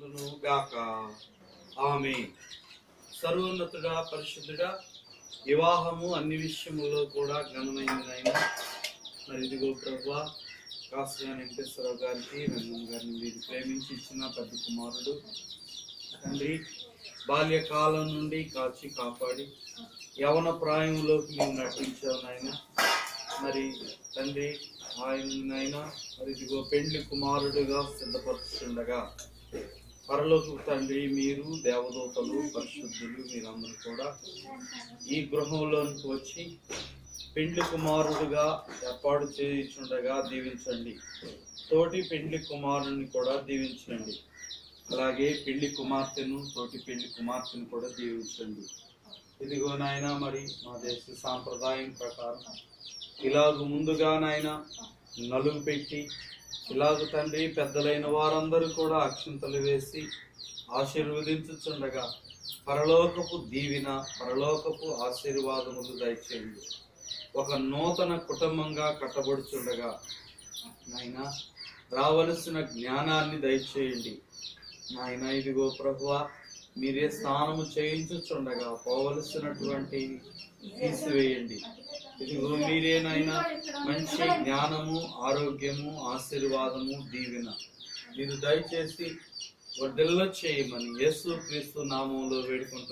ఉండును గాక. ఆమేన్. సర్వోన్నతుడా, పరిశుద్ధుడా, వివాహము అన్ని విషయముల్లో కూడా ఘనమైనదైనా మరి ఇదిగో ప్రభువా, కాసుగా వెంకటేశ్వరరావు గారికి, రంగం గారిని మీరు ప్రేమించి ఇచ్చిన పెద్ద కుమారుడు తండ్రి, బాల్యకాలం నుండి కాచి కాపాడి యవన ప్రాయంలోకి మేము నటించావు నాయన. మరి తండ్రి ఆయనైనా మరి ఇదిగో పెండ్లి కుమారుడుగా సిద్ధపరుచుండగా పరలోక తండ్రి, మీరు దేవదూతలు, పరిశుద్ధులు మీరందరూ కూడా ఈ గృహంలోనికి వచ్చి పెండ్లి కుమారుడుగా ఏర్పాటు చేయించుండగా దీవించండి. తోటి పెండ్లి కుమారుని కూడా దీవించండి. అలాగే పెళ్లి కుమార్తెను, తోటి పెళ్లి కుమార్తెను కూడా దీవించండి. ఇదిగో నాయన, మరి మా దేశ సాంప్రదాయం ప్రకారం ఇలాగ ముందుగా నాయన నలుగు పెట్టి ఇలాగ తండ్రి పెద్దలైన వారందరూ కూడా అక్షింతలు వేసి ఆశీర్వదించుచుండగా పరలోకపు దీవెన, పరలోకపు ఆశీర్వాదములు దయచేయండి. ఒక నూతన కుటుంబంగా కట్టబడుచుండగా నాయన రావలసిన జ్ఞానాన్ని దయచేయండి నాయన. ఇదిగో ప్రభువా, మీరే స్నానము చేయించుచుండగా పోవలసినటువంటి తీసివేయండి. ఇదిగో మీరేనైనా మంచి జ్ఞానము, ఆరోగ్యము, ఆశీర్వాదము, దీవెన మీరు దయచేసి వర్ధిల్ల చేయమని యేసు క్రీస్తు నామములో వేడుకుంటున్నాను.